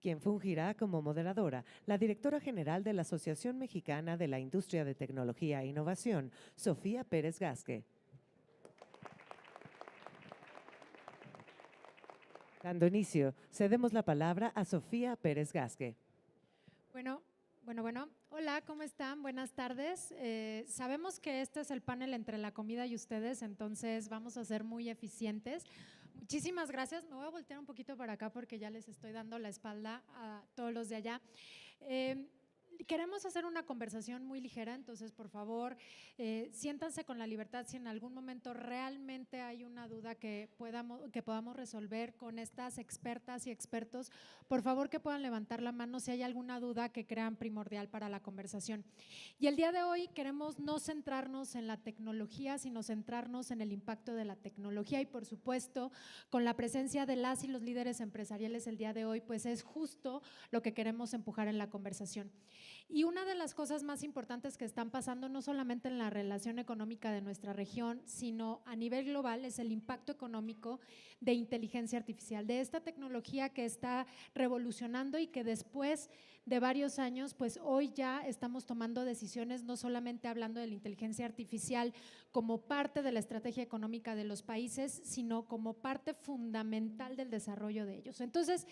quien fungirá como moderadora, la directora general de la Asociación Mexicana de la Industria de Tecnología e Innovación, Sofía Pérez Gasque. Dando inicio, cedemos la palabra a Sofía Pérez Gasque. Bueno. Hola, ¿cómo están? Buenas tardes. Sabemos que este es el panel entre la comida y ustedes, entonces vamos a ser muy eficientes. Muchísimas gracias. Me voy a voltear un poquito para acá porque ya les estoy dando la espalda a todos los de allá. Queremos hacer una conversación muy ligera, entonces por favor siéntanse con la libertad. Si en algún momento realmente hay una duda que podamos resolver con estas expertas y expertos, por favor que puedan levantar la mano si hay alguna duda que crean primordial para la conversación. Y el día de hoy queremos no centrarnos en la tecnología, sino centrarnos en el impacto de la tecnología y por supuesto con la presencia de las y los líderes empresariales el día de hoy, pues es justo lo que queremos empujar en la conversación. Y una de las cosas más importantes que están pasando no solamente en la relación económica de nuestra región, sino a nivel global es el impacto económico de inteligencia artificial, de esta tecnología que está revolucionando y que después de varios años, pues hoy ya estamos tomando decisiones, no solamente hablando de la inteligencia artificial como parte de la estrategia económica de los países, sino como parte fundamental del desarrollo de ellos. Entonces,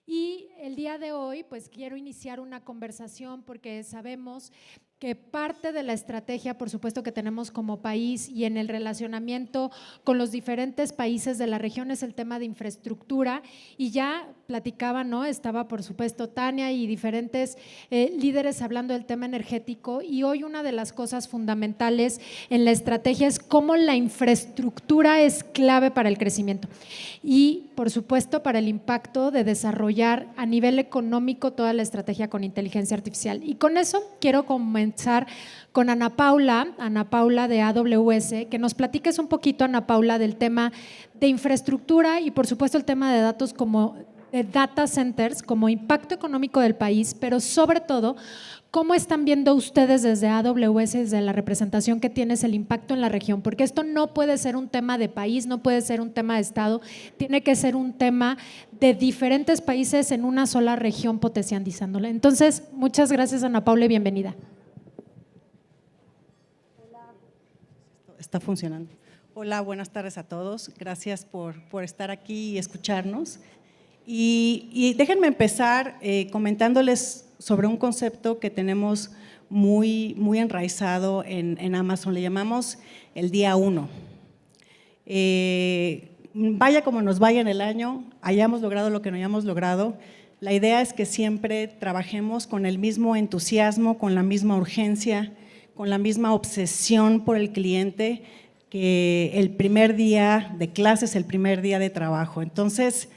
y el día de hoy, pues quiero iniciar una conversación porque sabemos que parte de la estrategia, por supuesto, que tenemos como país y en el relacionamiento con los diferentes países de la región es el tema de infraestructura y ya platicaba, ¿no? Estaba, por supuesto, Tania y diferentes líderes hablando del tema energético y hoy una de las cosas fundamentales en la estrategia es cómo la infraestructura es clave para el crecimiento y, por supuesto, para el impacto de desarrollar a nivel económico toda la estrategia con inteligencia artificial. Y con eso quiero comenzar con Ana Paula de AWS, que nos platiques un poquito, Ana Paula, del tema de infraestructura y por supuesto el tema de datos como de data centers, como impacto económico del país, pero sobre todo, ¿cómo están viendo ustedes desde AWS, desde la representación que tienes el impacto en la región? Porque esto no puede ser un tema de país, no puede ser un tema de estado, tiene que ser un tema de diferentes países en una sola región potencializándola. Entonces, muchas gracias Ana Paula y bienvenida. Está funcionando. Hola, buenas tardes a todos. Gracias por estar aquí y escucharnos. Y déjenme empezar comentándoles sobre un concepto que tenemos muy enraizado en Amazon. Le llamamos el día 1. Vaya como nos vaya en el año, hayamos logrado lo que no hayamos logrado, la idea es que siempre trabajemos con el mismo entusiasmo, con la misma urgencia, con la misma obsesión por el cliente que el primer día de clases, el primer día de trabajo. Entonces,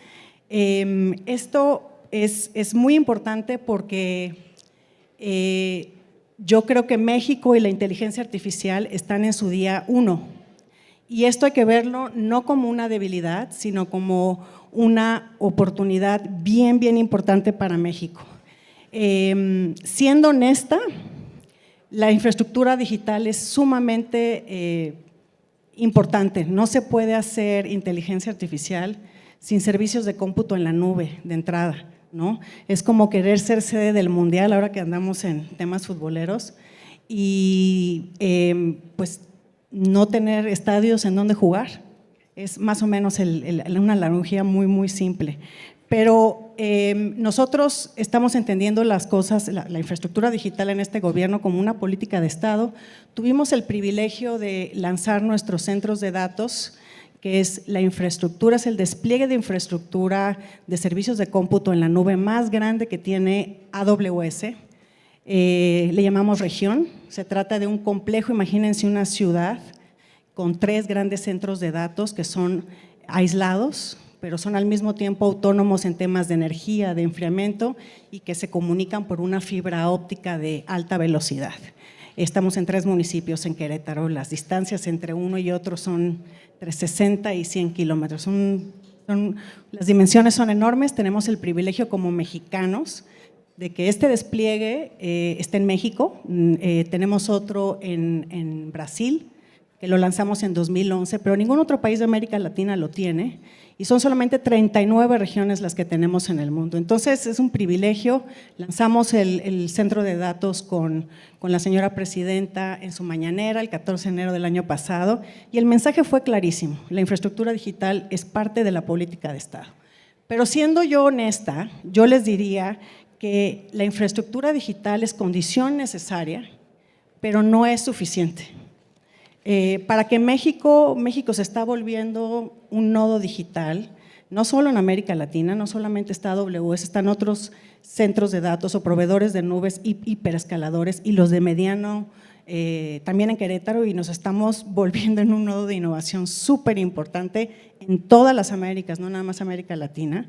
esto es muy importante porque yo creo que México y la inteligencia artificial están en su día 1 y esto hay que verlo no como una debilidad, sino como una oportunidad bien importante para México. Siendo honesta, la infraestructura digital es sumamente importante. No se puede hacer inteligencia artificial sin servicios de cómputo en la nube de entrada, ¿no? Es como querer ser sede del mundial ahora que andamos en temas futboleros y pues no tener estadios en donde jugar. Es más o menos una analogía muy simple. Pero nosotros estamos entendiendo las cosas, la infraestructura digital en este gobierno como una política de Estado. Tuvimos el privilegio de lanzar nuestros centros de datos, que es la infraestructura, es el despliegue de infraestructura de servicios de cómputo en la nube más grande que tiene AWS. Le llamamos región, se trata de un complejo, imagínense una ciudad con 3 grandes centros de datos que son aislados, pero son al mismo tiempo autónomos en temas de energía, de enfriamiento y que se comunican por una fibra óptica de alta velocidad. Estamos en 3 municipios en Querétaro, las distancias entre uno y otro son entre 60 y 100 kilómetros. Las dimensiones son enormes, tenemos el privilegio como mexicanos de que este despliegue esté en México, tenemos otro en Brasil, que lo lanzamos en 2011, pero ningún otro país de América Latina lo tiene y son solamente 39 regiones las que tenemos en el mundo. Entonces, es un privilegio. Lanzamos el centro de datos con la señora presidenta en su mañanera el 14 de enero del año pasado y el mensaje fue clarísimo: la infraestructura digital es parte de la política de Estado. Pero siendo yo honesta, yo les diría que la infraestructura digital es condición necesaria, pero no es suficiente. Para que México se está volviendo un nodo digital, no solo en América Latina, no solamente está AWS, están otros centros de datos o proveedores de nubes hiperescaladores y los de mediano también en Querétaro, y nos estamos volviendo en un nodo de innovación súper importante en todas las Américas, no nada más América Latina.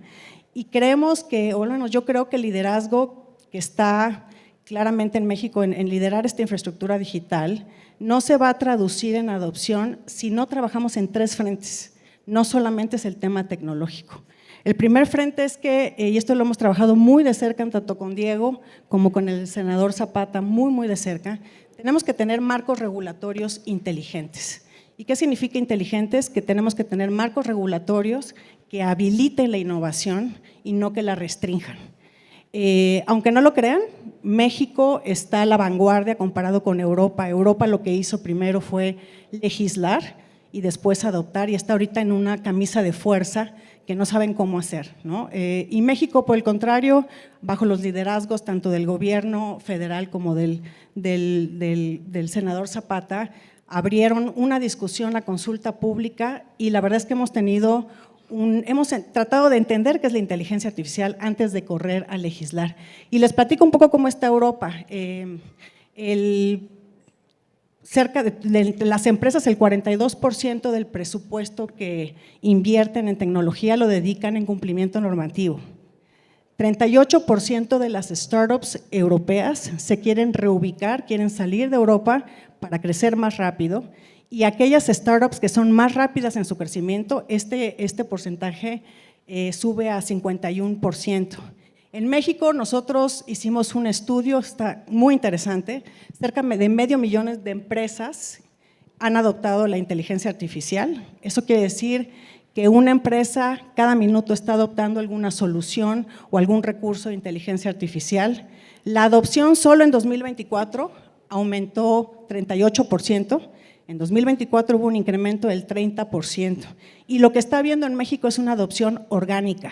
Y creemos que, o bueno, yo creo que el liderazgo que está claramente en México en liderar esta infraestructura digital no se va a traducir en adopción si no trabajamos en 3 frentes, no solamente es el tema tecnológico. El primer frente es que, y esto lo hemos trabajado muy de cerca, tanto con Diego como con el senador Zapata, muy de cerca, tenemos que tener marcos regulatorios inteligentes. ¿Y qué significa inteligentes? Que tenemos que tener marcos regulatorios que habiliten la innovación y no que la restrinjan. Aunque no lo crean, México está a la vanguardia comparado con Europa. Europa lo que hizo primero fue legislar y después adoptar, y está ahorita en una camisa de fuerza que no saben cómo hacer, ¿no? Y México, por el contrario, bajo los liderazgos tanto del gobierno federal como del senador Zapata, abrieron una discusión, la consulta pública, y la verdad es que hemos tratado de entender qué es la inteligencia artificial antes de correr a legislar. Y les platico un poco cómo está Europa. Cerca de las empresas, el 42% del presupuesto que invierten en tecnología lo dedican en cumplimiento normativo. 38% de las startups europeas se quieren reubicar, quieren salir de Europa para crecer más rápido, y aquellas startups que son más rápidas en su crecimiento, este porcentaje sube a 51%. En México nosotros hicimos un estudio, está muy interesante, cerca de 500,000 de empresas han adoptado la inteligencia artificial. Eso quiere decir que una empresa cada minuto está adoptando alguna solución o algún recurso de inteligencia artificial. La adopción solo en 2024 aumentó 38%, en 2024 hubo un incremento del 30%, y lo que está habiendo en México es una adopción orgánica.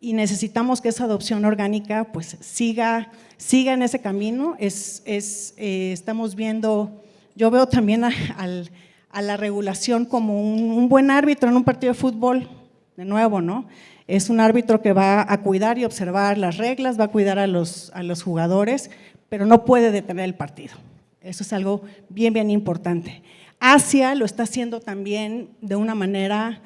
Y necesitamos que esa adopción orgánica pues siga en ese camino. Estamos viendo, yo veo también a la regulación como un buen árbitro en un partido de fútbol, de nuevo, ¿no? Es un árbitro que va a cuidar y observar las reglas, va a cuidar a los jugadores, pero no puede detener el partido. Eso es algo bien importante. Asia lo está haciendo también de una manera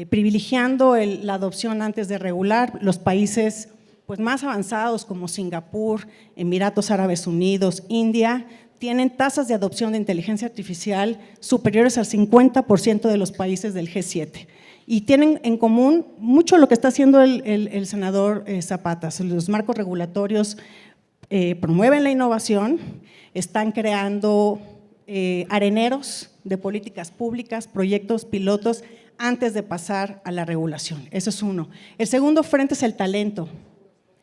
privilegiando la adopción antes de regular. Los países pues, más avanzados como Singapur, Emiratos Árabes Unidos, India, tienen tasas de adopción de inteligencia artificial superiores al 50% de los países del G7. Y tienen en común mucho lo que está haciendo el senador Zapata. Los marcos regulatorios promueven la innovación, están creando areneros de políticas públicas, proyectos pilotos, antes de pasar a la regulación. Eso es uno. El segundo frente es el talento.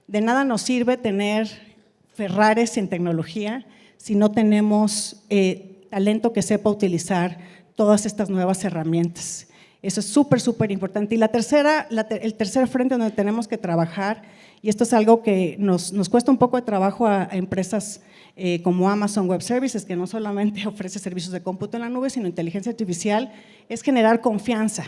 De nada nos sirve tener Ferraris en tecnología si no tenemos talento que sepa utilizar todas estas nuevas herramientas. Eso es súper importante. Y el tercer frente donde tenemos que trabajar, y esto es algo que nos cuesta un poco de trabajo a empresas como Amazon Web Services, que no solamente ofrece servicios de cómputo en la nube, sino inteligencia artificial, es generar confianza.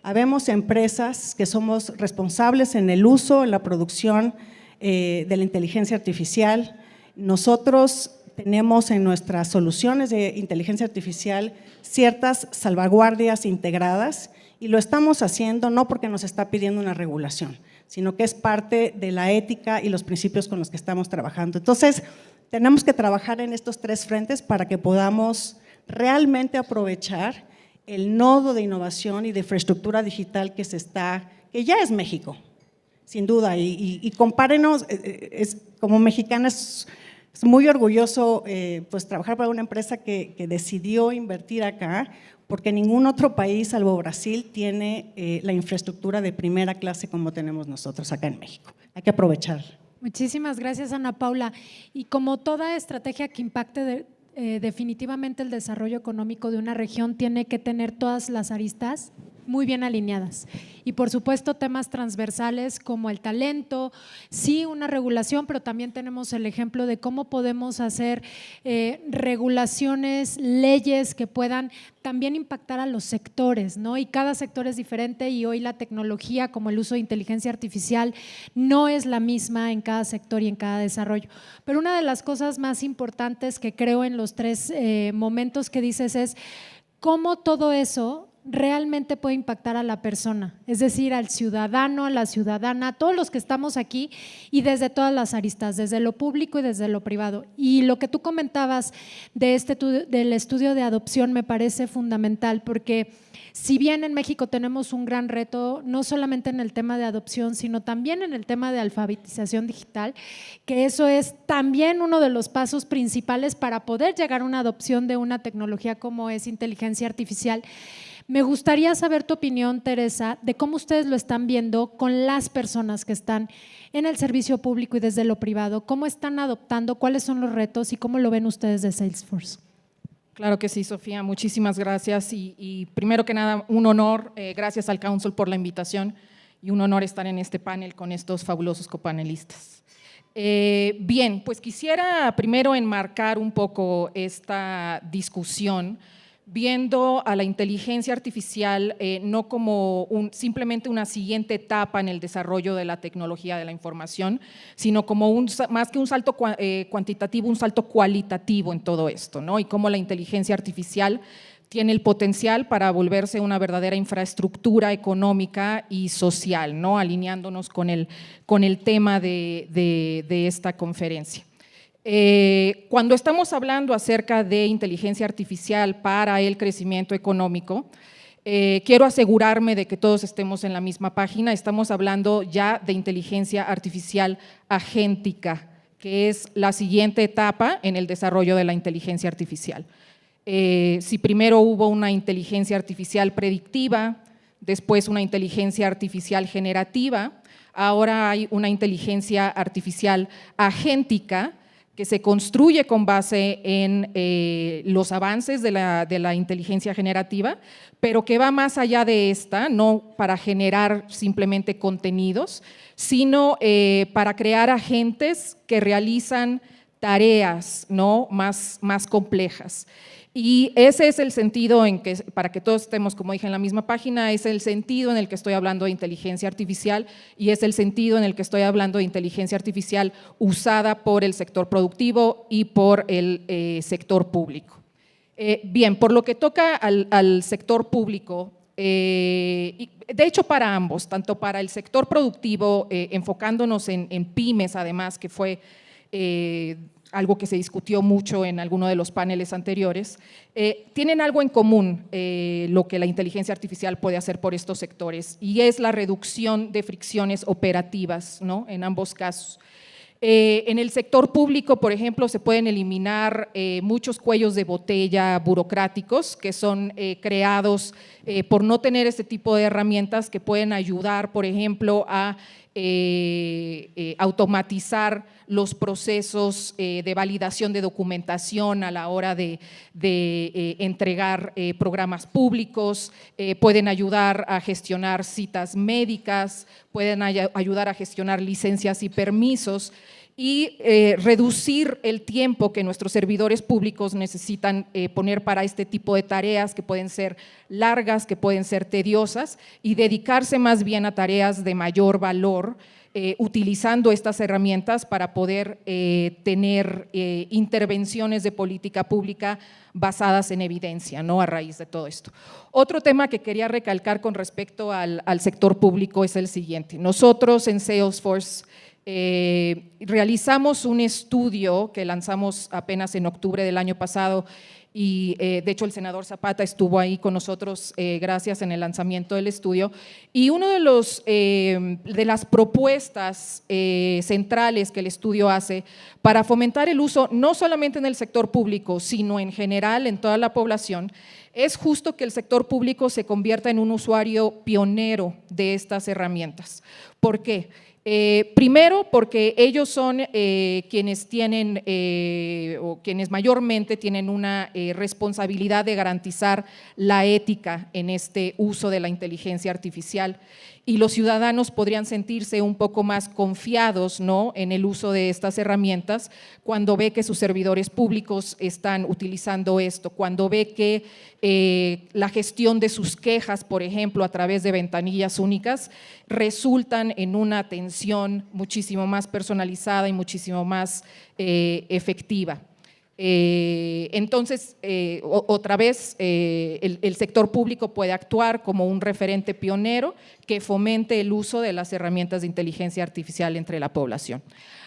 Habemos empresas que somos responsables en el uso, en la producción de la inteligencia artificial. Nosotros tenemos en nuestras soluciones de inteligencia artificial ciertas salvaguardias integradas, y lo estamos haciendo no porque nos está pidiendo una regulación, sino que es parte de la ética y los principios con los que estamos trabajando. Entonces, tenemos que trabajar en estos 3 frentes para que podamos realmente aprovechar el nodo de innovación y de infraestructura digital que ya es México, sin duda, y compárenos, como mexicanas Es muy orgulloso pues trabajar para una empresa que decidió invertir acá, porque ningún otro país, salvo Brasil, tiene la infraestructura de primera clase como tenemos nosotros acá en México. Hay que aprovecharla. Muchísimas gracias, Ana Paula. Y como toda estrategia que impacte definitivamente el desarrollo económico de una región, tiene que tener todas las aristas muy bien alineadas. Y por supuesto temas transversales como el talento, sí una regulación, pero también tenemos el ejemplo de cómo podemos hacer regulaciones, leyes que puedan también impactar a los sectores, ¿no? Y cada sector es diferente y hoy la tecnología como el uso de inteligencia artificial no es la misma en cada sector y en cada desarrollo. Pero una de las cosas más importantes que creo en los tres momentos que dices es cómo todo eso realmente puede impactar a la persona, es decir, al ciudadano, a la ciudadana, a todos los que estamos aquí y desde todas las aristas, desde lo público y desde lo privado. Y lo que tú comentabas del estudio de adopción me parece fundamental porque si bien en México tenemos un gran reto, no solamente en el tema de adopción, sino también en el tema de alfabetización digital, que eso es también uno de los pasos principales para poder llegar a una adopción de una tecnología como es inteligencia artificial. Me gustaría saber tu opinión, Teresa, de cómo ustedes lo están viendo con las personas que están en el servicio público y desde lo privado, cómo están adoptando, cuáles son los retos y cómo lo ven ustedes de Salesforce. Claro que sí, Sofía, muchísimas gracias y primero que nada un honor, gracias al Council por la invitación y un honor estar en este panel con estos fabulosos copanelistas. Bien, pues quisiera primero enmarcar un poco esta discusión viendo a la inteligencia artificial no como simplemente una siguiente etapa en el desarrollo de la tecnología de la información, sino como más que un salto cuantitativo, un salto cualitativo en todo esto, ¿no? Y cómo la inteligencia artificial tiene el potencial para volverse una verdadera infraestructura económica y social, ¿no? Alineándonos con el tema de esta conferencia. Cuando estamos hablando acerca de inteligencia artificial para el crecimiento económico, quiero asegurarme de que todos estemos en la misma página. Estamos hablando ya de inteligencia artificial agéntica, que es la siguiente etapa en el desarrollo de la inteligencia artificial. Si primero hubo una inteligencia artificial predictiva, después una inteligencia artificial generativa, ahora hay una inteligencia artificial agéntica que se construye con base en los avances de la inteligencia generativa, pero que va más allá de esta, no para generar simplemente contenidos, sino para crear agentes que realizan tareas, ¿no? más complejas. Y ese es el sentido en que, para que todos estemos, como dije, en la misma página, es el sentido en el que estoy hablando de inteligencia artificial y es el sentido en el que estoy hablando de inteligencia artificial usada por el sector productivo y por el sector público. Bien, por lo que toca al sector público, de hecho para ambos, tanto para el sector productivo, enfocándonos en pymes además, que fue algo que se discutió mucho en alguno de los paneles anteriores, tienen algo en común lo que la inteligencia artificial puede hacer por estos sectores y es la reducción de fricciones operativas, ¿no? En ambos casos. En el sector público, por ejemplo, se pueden eliminar muchos cuellos de botella burocráticos que son creados por no tener este tipo de herramientas que pueden ayudar, por ejemplo, a automatizar los procesos de validación de documentación a la hora de entregar programas públicos, pueden ayudar a gestionar citas médicas, pueden ayudar a gestionar licencias y permisos y reducir el tiempo que nuestros servidores públicos necesitan poner para este tipo de tareas que pueden ser largas, que pueden ser tediosas y dedicarse más bien a tareas de mayor valor, utilizando estas herramientas para poder tener intervenciones de política pública basadas en evidencia, ¿no? A raíz de todo esto. Otro tema que quería recalcar con respecto al sector público es el siguiente. Nosotros en Salesforce realizamos un estudio que lanzamos apenas en octubre del año pasado y de hecho el senador Zapata estuvo ahí con nosotros, gracias, en el lanzamiento del estudio. Y uno de las propuestas centrales que el estudio hace para fomentar el uso, no solamente en el sector público, sino en general en toda la población, es justo que el sector público se convierta en un usuario pionero de estas herramientas. ¿Por qué? Primero, porque ellos son quienes tienen o quienes mayormente tienen una responsabilidad de garantizar la ética en este uso de la inteligencia artificial, y los ciudadanos podrían sentirse un poco más confiados, ¿no?, en el uso de estas herramientas cuando ve que sus servidores públicos están utilizando esto, cuando ve que la gestión de sus quejas, por ejemplo, a través de ventanillas únicas, resultan en una atención muchísimo más personalizada y muchísimo más efectiva. Entonces, otra vez, el sector público puede actuar como un referente pionero que fomente el uso de las herramientas de inteligencia artificial entre la población.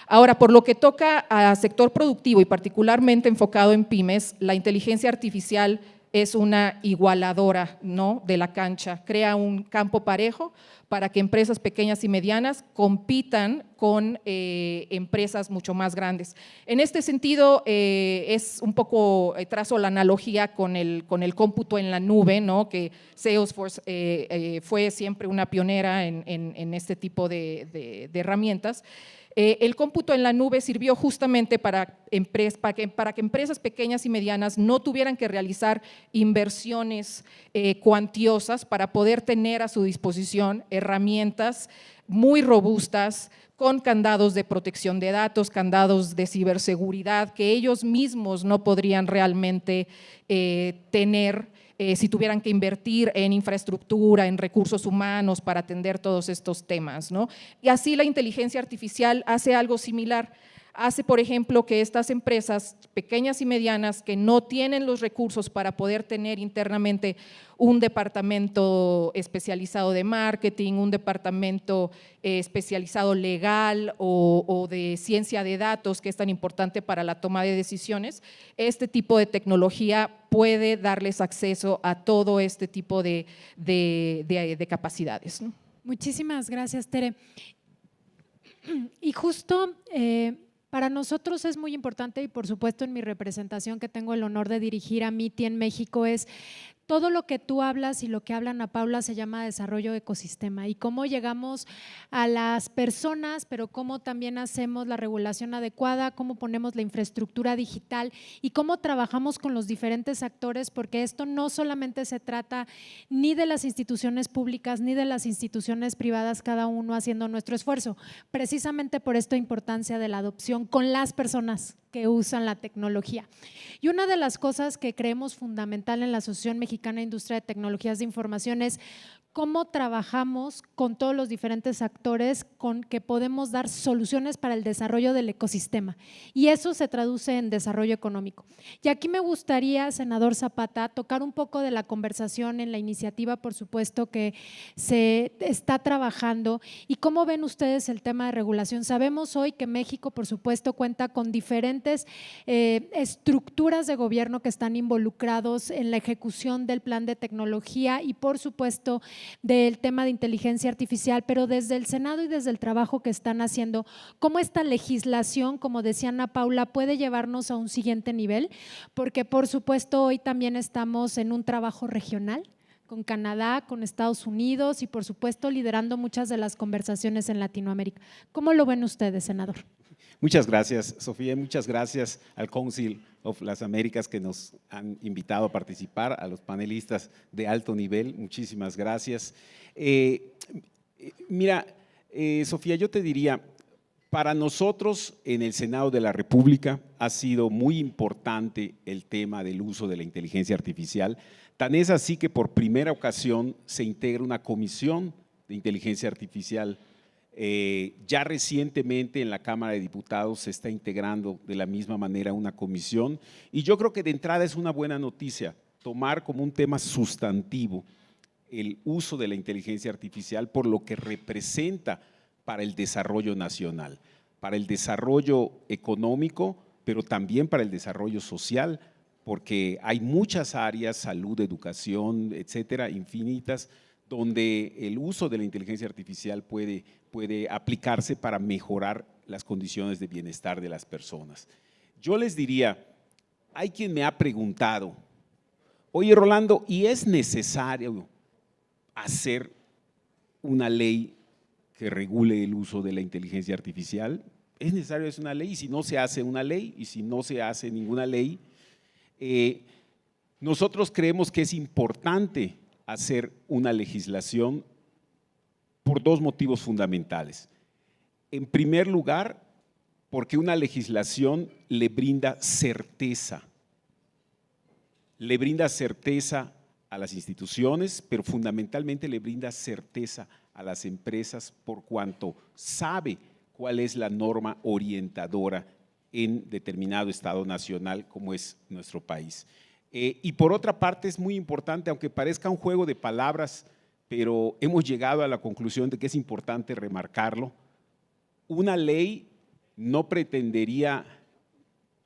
Ahora, por lo que toca al sector productivo y particularmente enfocado en pymes, la inteligencia artificial es una igualadora, ¿no?, de la cancha, crea un campo parejo para que empresas pequeñas y medianas compitan con empresas mucho más grandes. En este sentido, es un poco, trazo la analogía con el cómputo en la nube, ¿no?, que Salesforce fue siempre una pionera en este tipo de herramientas. El cómputo en la nube sirvió justamente para que empresas pequeñas y medianas no tuvieran que realizar inversiones cuantiosas para poder tener a su disposición herramientas muy robustas, con candados de protección de datos, candados de ciberseguridad que ellos mismos no podrían realmente tener si tuvieran que invertir en infraestructura, en recursos humanos para atender todos estos temas, ¿no? Y así la inteligencia artificial hace algo similar. Hace, por ejemplo, que estas empresas pequeñas y medianas que no tienen los recursos para poder tener internamente un departamento especializado de marketing, un departamento especializado legal o de ciencia de datos, que es tan importante para la toma de decisiones, este tipo de tecnología puede darles acceso a todo este tipo de capacidades, ¿no? Muchísimas gracias, Tere. Y justo para nosotros es muy importante, y por supuesto en mi representación que tengo el honor de dirigir a MITI en México, es todo lo que tú hablas y lo que habla Ana Paula se llama desarrollo de ecosistema, y cómo llegamos a las personas, pero cómo también hacemos la regulación adecuada, cómo ponemos la infraestructura digital y cómo trabajamos con los diferentes actores, porque esto no solamente se trata ni de las instituciones públicas ni de las instituciones privadas, cada uno haciendo nuestro esfuerzo, precisamente por esta importancia de la adopción con las personas que usan la tecnología. Y una de las cosas que creemos fundamental en la Asociación Mexicana de Industria de Tecnologías de Información es cómo trabajamos con todos los diferentes actores con que podemos dar soluciones para el desarrollo del ecosistema, y eso se traduce en desarrollo económico. Y aquí me gustaría, senador Zapata, tocar un poco de la conversación en la iniciativa, por supuesto, que se está trabajando, y cómo ven ustedes el tema de regulación. Sabemos hoy que México, por supuesto, cuenta con diferentes estructuras de gobierno que están involucrados en la ejecución del plan de tecnología y, por supuesto, del tema de inteligencia artificial, pero desde el Senado y desde el trabajo que están haciendo, ¿cómo esta legislación, como decía Ana Paula, puede llevarnos a un siguiente nivel? Porque por supuesto hoy también estamos en un trabajo regional con Canadá, con Estados Unidos y por supuesto liderando muchas de las conversaciones en Latinoamérica. ¿Cómo lo ven ustedes, senador? Muchas gracias, Sofía, muchas gracias al Council of las Américas que nos han invitado a participar, a los panelistas de alto nivel, muchísimas gracias. Mira, Sofía, yo te diría, para nosotros en el Senado de la República ha sido muy importante el tema del uso de la inteligencia artificial, tan es así que por primera ocasión se integra una comisión de inteligencia artificial. Ya recientemente en la Cámara de Diputados se está integrando de la misma manera una comisión, y yo creo que de entrada es una buena noticia tomar como un tema sustantivo el uso de la inteligencia artificial por lo que representa para el desarrollo nacional, para el desarrollo económico, pero también para el desarrollo social, porque hay muchas áreas, salud, educación, etcétera, infinitas, donde el uso de la inteligencia artificial puede aplicarse para mejorar las condiciones de bienestar de las personas. Yo les diría, hay quien me ha preguntado, oye Rolando, ¿y es necesario hacer una ley que regule el uso de la inteligencia artificial? ¿Es necesario hacer una ley? Y si no se hace una ley, y si no se hace ninguna ley, nosotros creemos que es importante hacer una legislación por dos motivos fundamentales. En primer lugar, porque una legislación le brinda certeza a las instituciones, pero fundamentalmente le brinda certeza a las empresas por cuanto sabe cuál es la norma orientadora en determinado estado nacional como es nuestro país. Y por otra parte es muy importante, aunque parezca un juego de palabras, pero hemos llegado a la conclusión de que es importante remarcarlo, una ley no pretendería,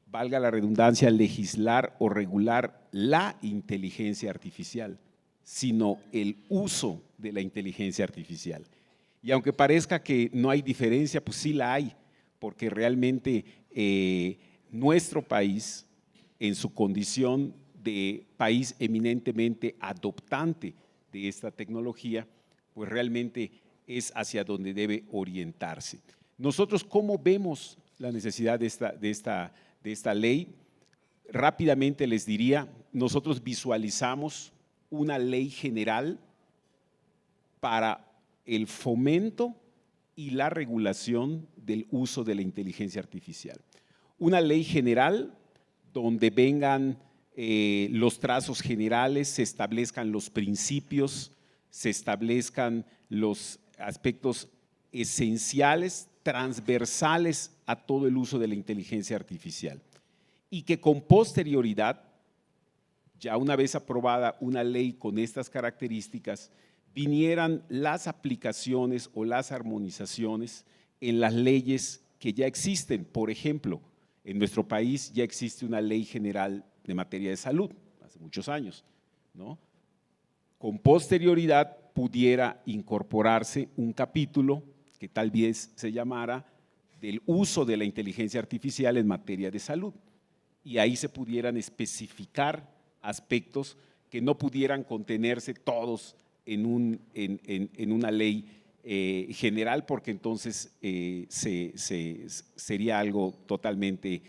valga la redundancia, legislar o regular la inteligencia artificial, sino el uso de la inteligencia artificial. Y aunque parezca que no hay diferencia, pues sí la hay, porque realmente nuestro país, en su condición de país eminentemente adoptante de esta tecnología, pues realmente es hacia donde debe orientarse. Nosotros, ¿cómo vemos la necesidad de esta ley? Rápidamente les diría, nosotros visualizamos una ley general para el fomento y la regulación del uso de la inteligencia artificial. Una ley general donde vengan los trazos generales, se establezcan los principios, se establezcan los aspectos esenciales, transversales a todo el uso de la inteligencia artificial. Y que con posterioridad, ya una vez aprobada una ley con estas características, vinieran las aplicaciones o las armonizaciones en las leyes que ya existen. Por ejemplo, en nuestro país ya existe una ley general de materia de salud, hace muchos años, ¿no? Con posterioridad pudiera incorporarse un capítulo que tal vez se llamara del uso de la inteligencia artificial en materia de salud. Y ahí se pudieran especificar aspectos que no pudieran contenerse todos en una ley general, porque entonces sería algo totalmente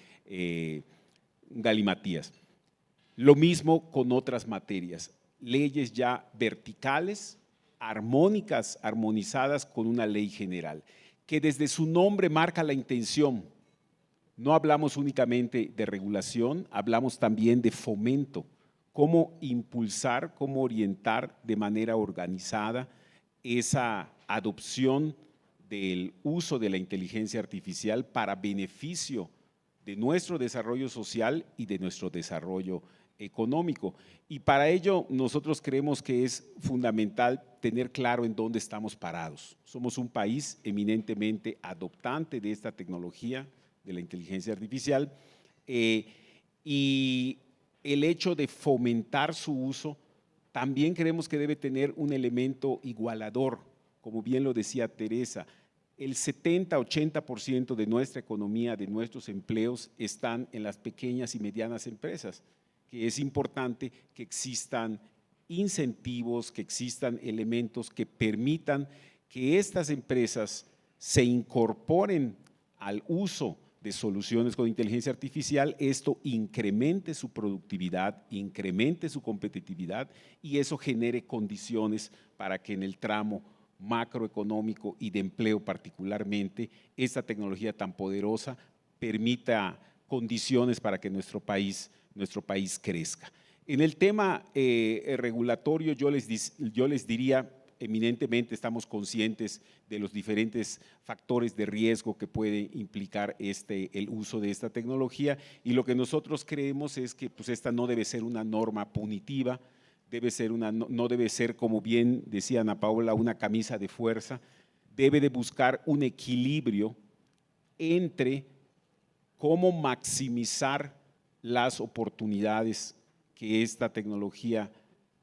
galimatías. Lo mismo con otras materias, leyes ya verticales, armónicas, armonizadas con una ley general, que desde su nombre marca la intención. No hablamos únicamente de regulación, hablamos también de fomento, cómo impulsar, cómo orientar de manera organizada esa adopción del uso de la inteligencia artificial para beneficio de nuestro desarrollo social y de nuestro desarrollo económico. Y para ello nosotros creemos que es fundamental tener claro en dónde estamos parados. Somos un país eminentemente adoptante de esta tecnología, de la inteligencia artificial, y el hecho de fomentar su uso también creemos que debe tener un elemento igualador, como bien lo decía Teresa. El 70–80% de nuestra economía, de nuestros empleos, están en las pequeñas y medianas empresas, que es importante que existan incentivos, que existan elementos que permitan que estas empresas se incorporen al uso de soluciones con inteligencia artificial, esto incremente su productividad, incremente su competitividad y eso genere condiciones para que en el tramo macroeconómico y de empleo particularmente, esta tecnología tan poderosa permita condiciones para que nuestro país crezca. En el tema regulatorio yo les diría, eminentemente estamos conscientes de los diferentes factores de riesgo que puede implicar el uso de esta tecnología y lo que nosotros creemos es que pues, esta no debe ser una norma punitiva, no debe ser, como bien decía Ana Paula, una camisa de fuerza, debe de buscar un equilibrio entre cómo maximizar las oportunidades que esta tecnología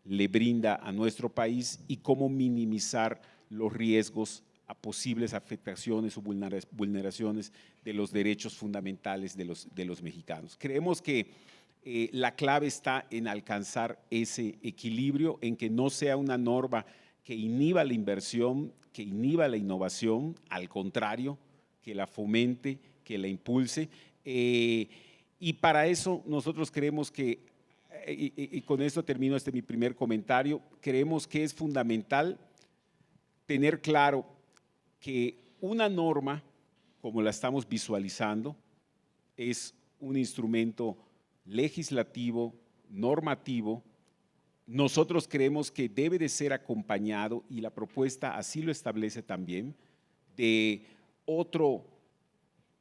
le brinda a nuestro país y cómo minimizar los riesgos a posibles afectaciones o vulneraciones de los derechos fundamentales de los mexicanos. Creemos que la clave está en alcanzar ese equilibrio, en que no sea una norma que inhiba la inversión, que inhiba la innovación, al contrario, que la fomente, que la impulse. Y para eso nosotros creemos que, y con esto termino mi primer comentario, creemos que es fundamental tener claro que una norma, como la estamos visualizando, es un instrumento legislativo, normativo. Nosotros creemos que debe de ser acompañado, y la propuesta así lo establece también, de otro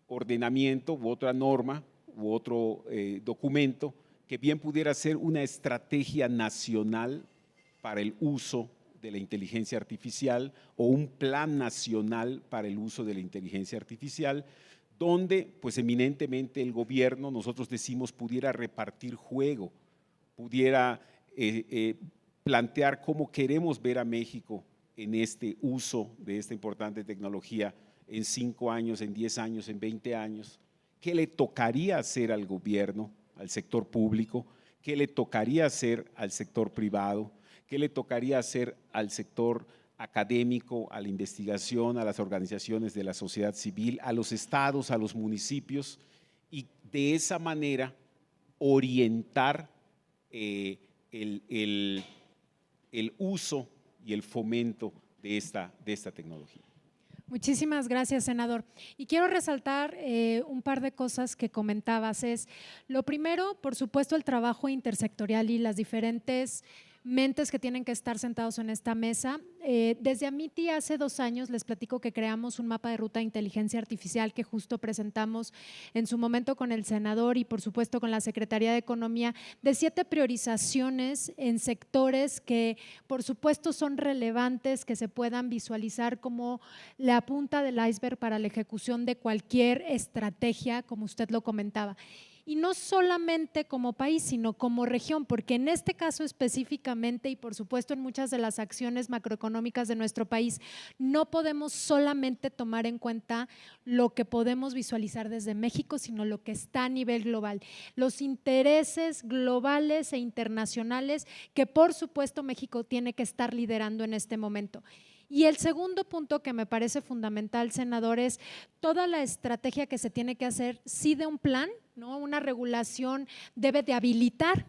ordenamiento u otra norma u otro documento que bien pudiera ser una estrategia nacional para el uso de la inteligencia artificial o un plan nacional para el uso de la inteligencia artificial, donde pues eminentemente el gobierno, nosotros decimos, pudiera repartir juego, pudiera plantear cómo queremos ver a México en este uso de esta importante tecnología en 5 años, en 10 años, en 20 años. ¿Qué le tocaría hacer al gobierno, al sector público? ¿Qué le tocaría hacer al sector privado? ¿Qué le tocaría hacer al sector académico, a la investigación, a las organizaciones de la sociedad civil, a los estados, a los municipios? Y de esa manera orientar el uso y el fomento de esta tecnología. Muchísimas gracias, senador. Y quiero resaltar un par de cosas que comentabas. Lo primero, por supuesto, el trabajo intersectorial y las diferentes mentes que tienen que estar sentados en esta mesa. Desde Amiti hace 2 años les platico que creamos un mapa de ruta de inteligencia artificial que justo presentamos en su momento con el senador y por supuesto con la Secretaría de Economía, de 7 priorizaciones en sectores que por supuesto son relevantes, que se puedan visualizar como la punta del iceberg para la ejecución de cualquier estrategia, como usted lo comentaba. Y no solamente como país, sino como región, porque en este caso específicamente y por supuesto en muchas de las acciones macroeconómicas de nuestro país, no podemos solamente tomar en cuenta lo que podemos visualizar desde México, sino lo que está a nivel global, los intereses globales e internacionales que por supuesto México tiene que estar liderando en este momento. Y el segundo punto que me parece fundamental, senador, es toda la estrategia que se tiene que hacer, sí, de un plan, ¿no? Una regulación debe de habilitar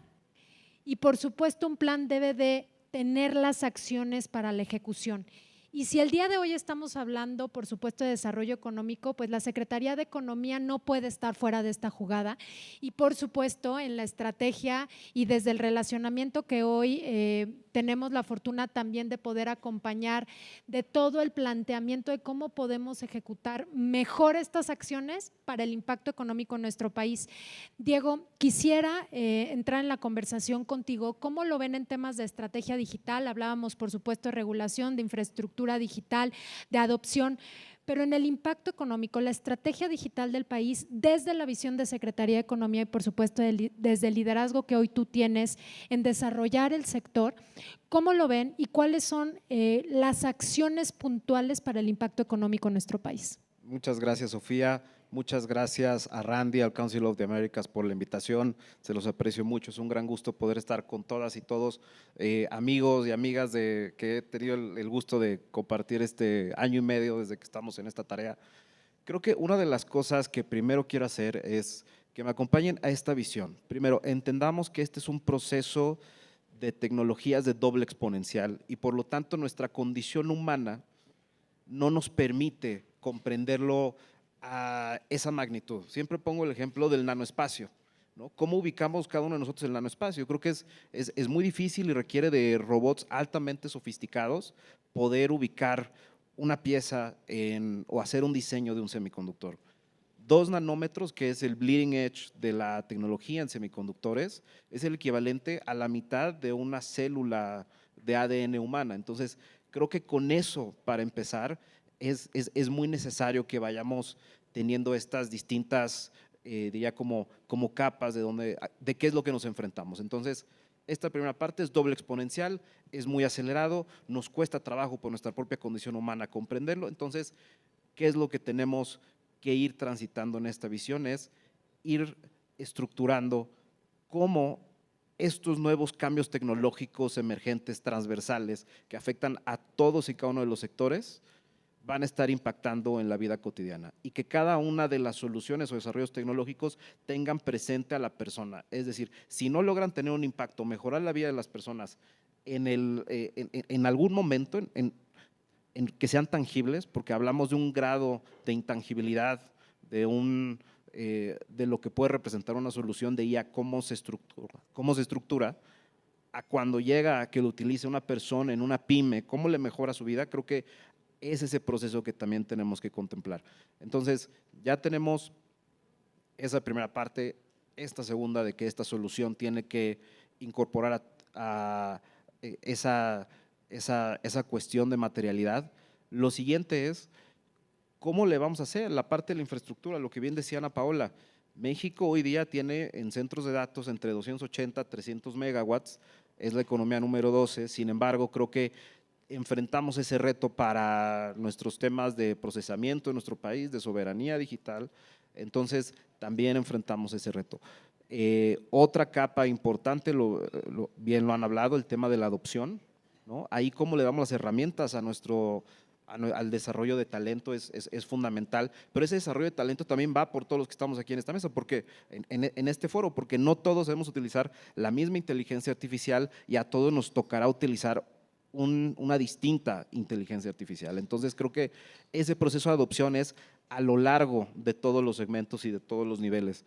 y por supuesto un plan debe de tener las acciones para la ejecución. Y si el día de hoy estamos hablando, por supuesto, de desarrollo económico, pues la Secretaría de Economía no puede estar fuera de esta jugada y, por supuesto, en la estrategia y desde el relacionamiento que hoy tenemos la fortuna también de poder acompañar de todo el planteamiento de cómo podemos ejecutar mejor estas acciones para el impacto económico en nuestro país. Diego, quisiera entrar en la conversación contigo. ¿Cómo lo ven en temas de estrategia digital? Hablábamos, por supuesto, de regulación, de infraestructura digital, de adopción, pero en el impacto económico, la estrategia digital del país, desde la visión de Secretaría de Economía y por supuesto desde el liderazgo que hoy tú tienes en desarrollar el sector, ¿cómo lo ven y cuáles son las acciones puntuales para el impacto económico en nuestro país? Muchas gracias, Sofía. Muchas gracias a Randy, al Council of the Americas por la invitación, se los aprecio mucho, es un gran gusto poder estar con todas y todos, amigos y amigas que he tenido el gusto de compartir este año y medio desde que estamos en esta tarea. Creo que una de las cosas que primero quiero hacer es que me acompañen a esta visión. Primero, entendamos que este es un proceso de tecnologías de doble exponencial y por lo tanto nuestra condición humana no nos permite comprenderlo a esa magnitud. Siempre pongo el ejemplo del nanoespacio, ¿no? ¿Cómo ubicamos cada uno de nosotros el nanoespacio? Yo creo que es muy difícil y requiere de robots altamente sofisticados poder ubicar una pieza o hacer un diseño de un semiconductor. 2 nanómetros, que es el bleeding edge de la tecnología en semiconductores, es el equivalente a la mitad de una célula de ADN humana. Entonces, creo que con eso, para empezar, es muy necesario que vayamos teniendo estas distintas diría como capas de qué es lo que nos enfrentamos. Entonces, esta primera parte es doble exponencial, es muy acelerado, nos cuesta trabajo por nuestra propia condición humana comprenderlo. Entonces, ¿qué es lo que tenemos que ir transitando en esta visión? Es ir estructurando cómo estos nuevos cambios tecnológicos emergentes, transversales, que afectan a todos y cada uno de los sectores, van a estar impactando en la vida cotidiana y que cada una de las soluciones o desarrollos tecnológicos tengan presente a la persona. Es decir, si no logran tener un impacto, mejorar la vida de las personas en algún momento, en que sean tangibles, porque hablamos de un grado de intangibilidad, de lo que puede representar una solución de IA, cómo se estructura, a cuando llega a que lo utilice una persona en una pyme, cómo le mejora su vida. Creo que es ese proceso que también tenemos que contemplar. Entonces, ya tenemos esa primera parte, esta segunda de que esta solución tiene que incorporar a esa cuestión de materialidad. Lo siguiente es, ¿cómo le vamos a hacer? La parte de la infraestructura, lo que bien decía Ana Paola, México hoy día tiene en centros de datos entre 280 a 300 megawatts, es la economía número 12, sin embargo, creo que enfrentamos ese reto para nuestros temas de procesamiento en nuestro país, de soberanía digital, entonces también enfrentamos ese reto. Otra capa importante, bien lo han hablado, el tema de la adopción, ¿no? Ahí cómo le damos las herramientas al desarrollo de talento es fundamental, pero ese desarrollo de talento también va por todos los que estamos aquí en esta mesa, porque en este foro, porque no todos debemos utilizar la misma inteligencia artificial y a todos nos tocará utilizar una distinta inteligencia artificial. Entonces, creo que ese proceso de adopción es a lo largo de todos los segmentos y de todos los niveles.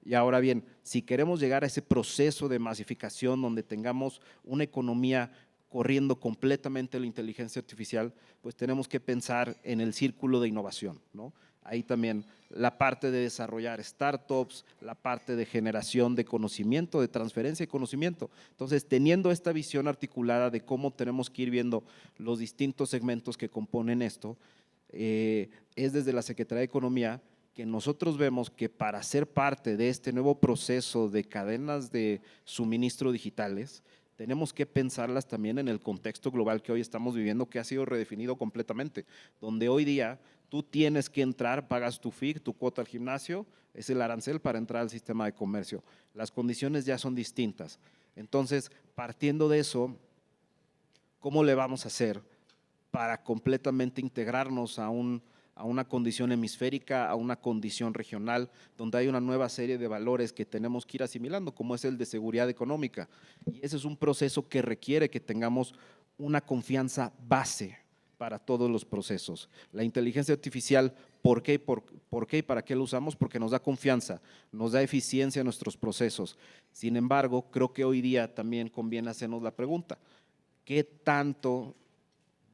Y ahora bien, si queremos llegar a ese proceso de masificación donde tengamos una economía corriendo completamente la inteligencia artificial, pues tenemos que pensar en el círculo de innovación, ¿no? Ahí también la parte de desarrollar startups, la parte de generación de conocimiento, de transferencia de conocimiento. Entonces, teniendo esta visión articulada de cómo tenemos que ir viendo los distintos segmentos que componen esto, es desde la Secretaría de Economía que nosotros vemos que para ser parte de este nuevo proceso de cadenas de suministro digitales, tenemos que pensarlas también en el contexto global que hoy estamos viviendo, que ha sido redefinido completamente, donde hoy día tú tienes que entrar, pagas tu fee, tu cuota al gimnasio, es el arancel para entrar al sistema de comercio. Las condiciones ya son distintas. Entonces, partiendo de eso, ¿cómo le vamos a hacer para completamente integrarnos a una condición hemisférica, a una condición regional, donde hay una nueva serie de valores que tenemos que ir asimilando, como es el de seguridad económica? Y ese es un proceso que requiere que tengamos una confianza base para todos los procesos. La inteligencia artificial, ¿por qué y para qué la usamos? Porque nos da confianza, nos da eficiencia en nuestros procesos. Sin embargo, creo que hoy día también conviene hacernos la pregunta, ¿qué tanto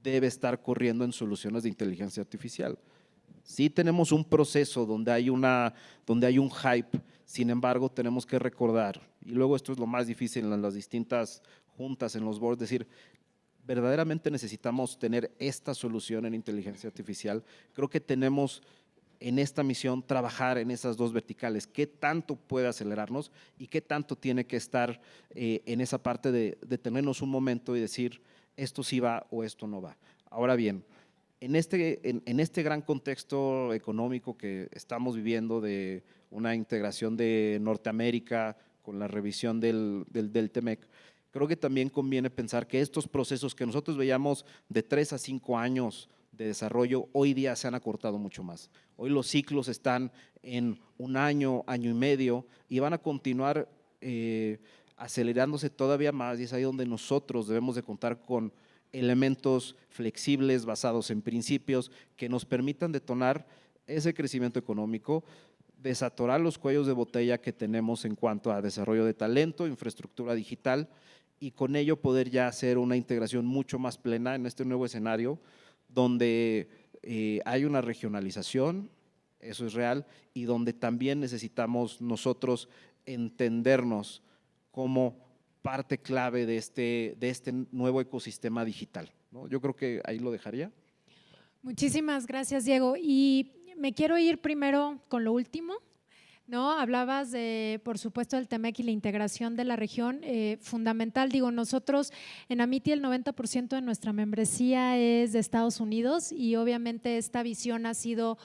debe estar corriendo en soluciones de inteligencia artificial? Sí tenemos un proceso donde hay un hype, sin embargo tenemos que recordar, y luego esto es lo más difícil en las distintas juntas, en los boards, decir, verdaderamente necesitamos tener esta solución en inteligencia artificial. Creo que tenemos en esta misión trabajar en esas dos verticales, qué tanto puede acelerarnos y qué tanto tiene que estar en esa parte de detenernos un momento y decir, esto sí va o esto no va. Ahora bien, en este gran contexto económico que estamos viviendo de una integración de Norteamérica con la revisión del TEMEC, creo que también conviene pensar que estos procesos que nosotros veíamos de 3 a 5 años de desarrollo, hoy día se han acortado mucho más. Hoy los ciclos están en 1 año, año y medio y van a continuar acelerándose todavía más, y es ahí donde nosotros debemos de contar con elementos flexibles basados en principios que nos permitan detonar ese crecimiento económico, desatorar los cuellos de botella que tenemos en cuanto a desarrollo de talento, infraestructura digital, y con ello poder ya hacer una integración mucho más plena en este nuevo escenario donde hay una regionalización, eso es real, y donde también necesitamos nosotros entendernos como parte clave de este nuevo ecosistema digital, ¿no? Yo creo que ahí lo dejaría. Muchísimas gracias, Diego. Y me quiero ir primero con lo último. ¿no? Hablabas de, por supuesto, del TEMEC y la integración de la región, fundamental. Digo, nosotros en Amity el 90% de nuestra membresía es de Estados Unidos y obviamente esta visión ha sido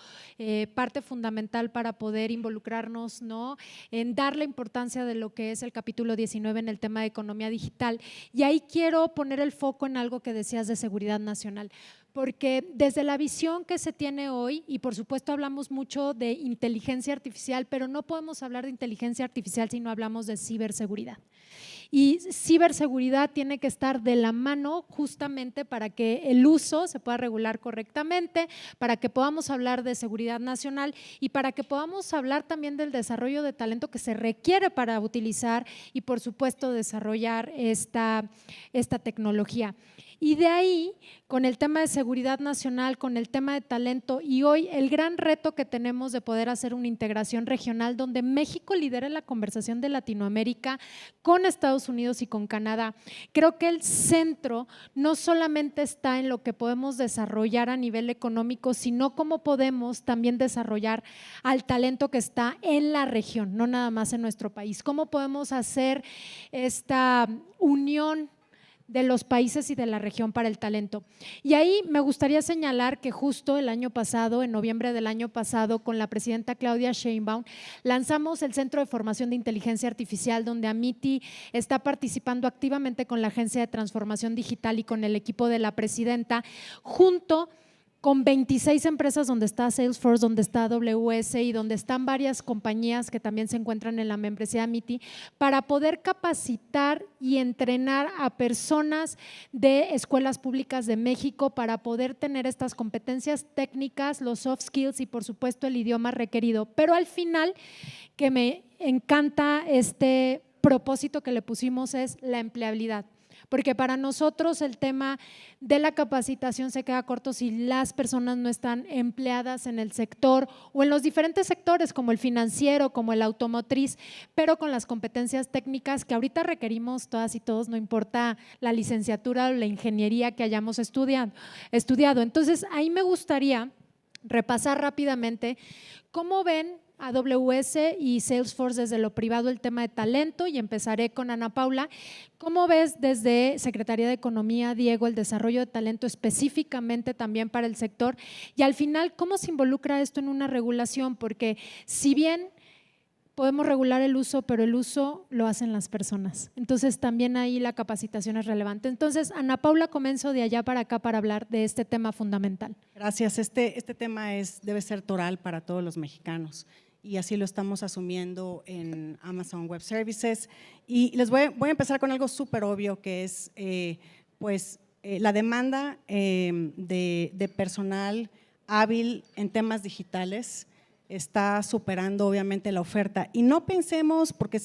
parte fundamental para poder involucrarnos, ¿no?, en dar la importancia de lo que es el capítulo 19 en el tema de economía digital. Y ahí quiero poner el foco en algo que decías de seguridad nacional, porque desde la visión que se tiene hoy, y por supuesto hablamos mucho de inteligencia artificial, pero no podemos hablar de inteligencia artificial si no hablamos de ciberseguridad. Y ciberseguridad tiene que estar de la mano justamente para que el uso se pueda regular correctamente, para que podamos hablar de seguridad nacional y para que podamos hablar también del desarrollo de talento que se requiere para utilizar y por supuesto desarrollar esta tecnología. Y de ahí, con el tema de seguridad nacional, con el tema de talento y hoy el gran reto que tenemos de poder hacer una integración regional donde México lidere la conversación de Latinoamérica con Estados Unidos y con Canadá. Creo que el centro no solamente está en lo que podemos desarrollar a nivel económico, sino cómo podemos también desarrollar al talento que está en la región, no nada más en nuestro país. Cómo podemos hacer esta unión de los países y de la región para el talento. Y ahí me gustaría señalar que justo el año pasado, en noviembre del año pasado, con la presidenta Claudia Sheinbaum, lanzamos el Centro de Formación de Inteligencia Artificial, donde Amity está participando activamente con la Agencia de Transformación Digital y con el equipo de la presidenta, junto con 26 empresas donde está Salesforce, donde está AWS y donde están varias compañías que también se encuentran en la membresía Amity, para poder capacitar y entrenar a personas de escuelas públicas de México para poder tener estas competencias técnicas, los soft skills y por supuesto el idioma requerido. Pero al final, que me encanta este propósito que le pusimos es la empleabilidad. Porque para nosotros el tema de la capacitación se queda corto si las personas no están empleadas en el sector o en los diferentes sectores como el financiero, como el automotriz, pero con las competencias técnicas que ahorita requerimos todas y todos, no importa la licenciatura o la ingeniería que hayamos estudiado. Entonces, ahí me gustaría repasar rápidamente cómo ven AWS y Salesforce desde lo privado el tema de talento y empezaré con Ana Paula. ¿Cómo ves desde Secretaría de Economía, Diego, el desarrollo de talento específicamente también para el sector? Y al final, ¿cómo se involucra esto en una regulación? Porque si bien podemos regular el uso, pero el uso lo hacen las personas. Entonces, también ahí la capacitación es relevante. Entonces, Ana Paula, comienzo de allá para acá para hablar de este tema fundamental. Gracias. Este tema debe ser toral para todos los mexicanos y así lo estamos asumiendo en Amazon Web Services. Y les voy a empezar con algo súper obvio que es la demanda de personal hábil en temas digitales está superando obviamente la oferta. Y no pensemos, porque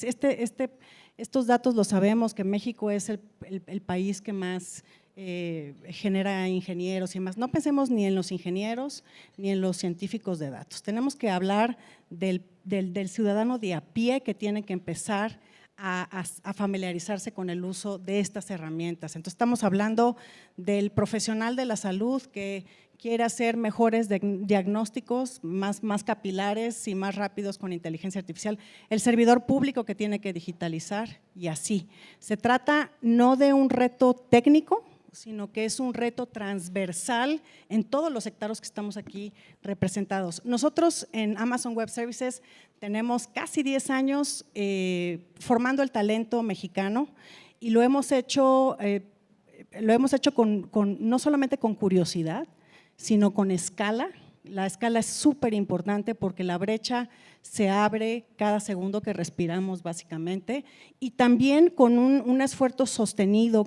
estos datos los sabemos, que México es el país que más genera ingenieros y más. No pensemos ni en los ingenieros ni en los científicos de datos. Tenemos que hablar del ciudadano de a pie que tiene que empezar a familiarizarse con el uso de estas herramientas. Entonces, estamos hablando del profesional de la salud que quiere hacer mejores diagnósticos, más capilares y más rápidos con inteligencia artificial, el servidor público que tiene que digitalizar y así. Se trata no de un reto técnico, sino que es un reto transversal en todos los sectores que estamos aquí representados. Nosotros en Amazon Web Services tenemos casi 10 años formando el talento mexicano y lo hemos hecho no solamente con curiosidad, sino con escala. La escala es súper importante porque la brecha se abre cada segundo que respiramos básicamente y también con un esfuerzo sostenido,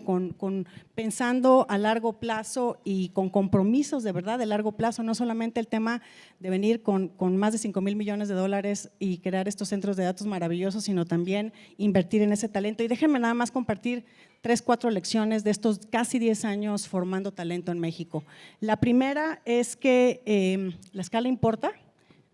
pensando a largo plazo y con compromisos de verdad de largo plazo, no solamente el tema de venir con más de 5,000 millones de dólares y crear estos centros de datos maravillosos, sino también invertir en ese talento. Y déjenme nada más compartir 3, 4 lecciones de estos casi 10 años formando talento en México. La primera es que la escala importa,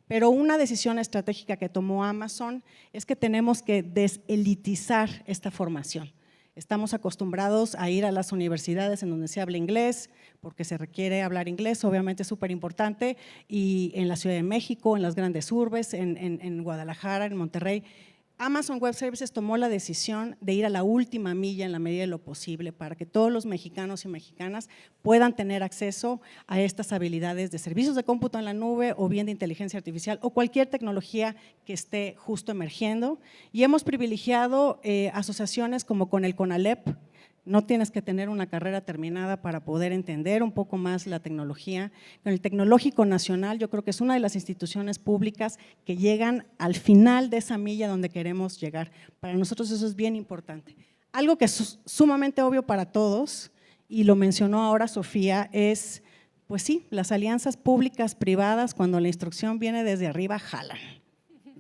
pero una decisión estratégica que tomó Amazon es que tenemos que deselitizar esta formación. Estamos acostumbrados a ir a las universidades en donde se habla inglés, porque se requiere hablar inglés, obviamente es súper importante, y en la Ciudad de México, en las grandes urbes, en Guadalajara, en Monterrey. Amazon Web Services tomó la decisión de ir a la última milla en la medida de lo posible para que todos los mexicanos y mexicanas puedan tener acceso a estas habilidades de servicios de cómputo en la nube o bien de inteligencia artificial o cualquier tecnología que esté justo emergiendo. Y hemos privilegiado asociaciones como con el CONALEP. No tienes que tener una carrera terminada para poder entender un poco más la tecnología. Con el Tecnológico Nacional, yo creo que es una de las instituciones públicas que llegan al final de esa milla donde queremos llegar. Para nosotros eso es bien importante. Algo que es sumamente obvio para todos, y lo mencionó ahora Sofía, es, pues sí, las alianzas públicas privadas, cuando la instrucción viene desde arriba, jalan,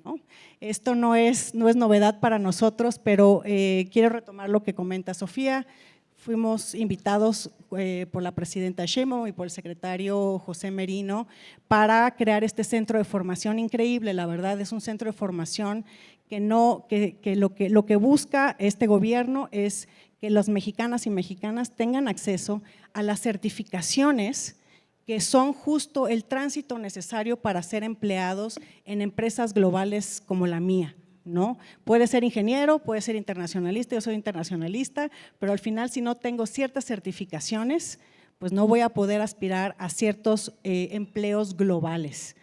¿no? Esto no es novedad para nosotros, pero quiero retomar lo que comenta Sofía. Fuimos invitados por la presidenta Sheinbaum y por el secretario José Merino para crear este centro de formación increíble. La verdad es un centro de formación que lo que busca este gobierno es que las mexicanas y mexicanas tengan acceso a las certificaciones que son justo el tránsito necesario para ser empleados en empresas globales como la mía, ¿no? Puede ser ingeniero, puede ser internacionalista, yo soy internacionalista, pero al final si no tengo ciertas certificaciones, pues no voy a poder aspirar a ciertos empleos globales.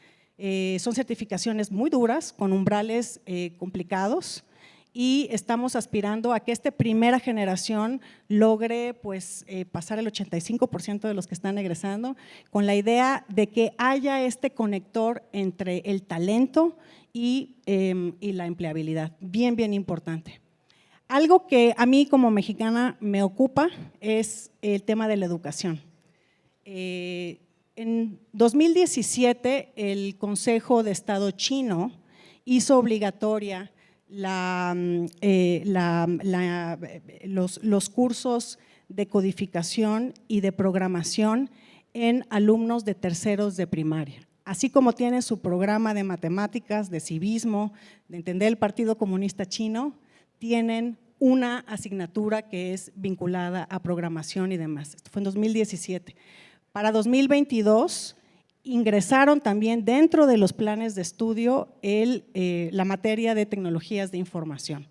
Son certificaciones muy duras, con umbrales complicados, y estamos aspirando a que esta primera generación logre pues, pasar el 85% de los que están egresando, con la idea de que haya este conector entre el talento y la empleabilidad, bien, bien importante. Algo que a mí como mexicana me ocupa es el tema de la educación. En 2017 el Consejo de Estado chino hizo obligatoria los cursos de codificación y de programación en alumnos de terceros de primaria. Así como tiene su programa de matemáticas, de civismo, de entender el Partido Comunista Chino, tienen una asignatura que es vinculada a programación y demás. Esto fue en 2017. Para 2022 ingresaron también dentro de los planes de estudio la materia de tecnologías de información.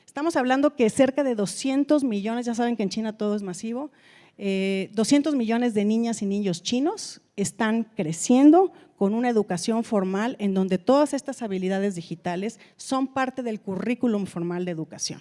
Estamos hablando que cerca de 200 millones, ya saben que en China todo es masivo, 200 millones de niñas y niños chinos están creciendo con una educación formal en donde todas estas habilidades digitales son parte del currículum formal de educación.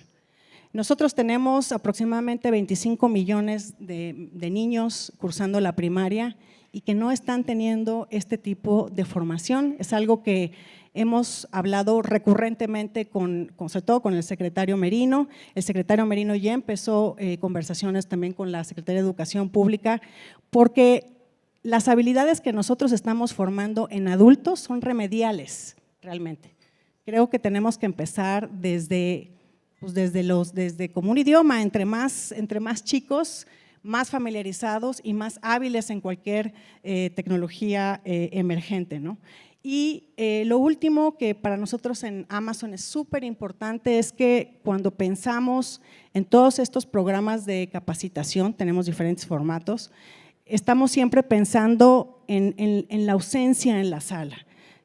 Nosotros tenemos aproximadamente 25 millones de niños cursando la primaria y que no están teniendo este tipo de formación. Es algo que hemos hablado recurrentemente, sobre todo con el secretario Merino. El secretario Merino ya empezó conversaciones también con la Secretaría de Educación Pública, porque las habilidades que nosotros estamos formando en adultos son remediales realmente. Creo que tenemos que empezar desde como un idioma, entre más chicos, más familiarizados y más hábiles en cualquier tecnología emergente, ¿no? Y lo último que para nosotros en Amazon es súper importante es que cuando pensamos en todos estos programas de capacitación, tenemos diferentes formatos, estamos siempre pensando en la ausencia en la sala.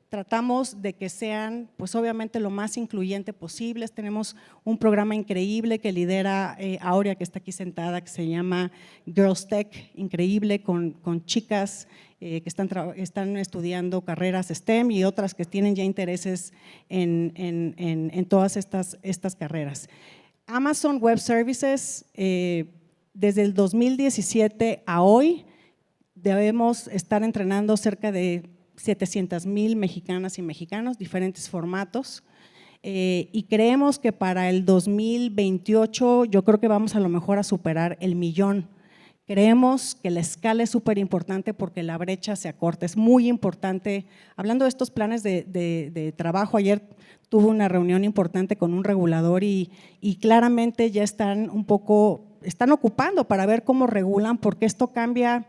Tratamos de que sean, pues obviamente lo más incluyente posible. Tenemos un programa increíble que lidera Aurea, que está aquí sentada, que se llama Girls Tech, increíble, con chicas que están estudiando carreras STEM y otras que tienen ya intereses en todas estas carreras. Amazon Web Services, desde el 2017 a hoy, debemos estar entrenando cerca de 700,000 mexicanas y mexicanos, diferentes formatos, y creemos que para el 2028 yo creo que vamos a lo mejor a superar el 1,000,000. Creemos que la escala es súper importante porque la brecha se acorta, es muy importante. Hablando de estos planes de trabajo, ayer tuve una reunión importante con un regulador y claramente ya están ocupando para ver cómo regulan, porque esto cambia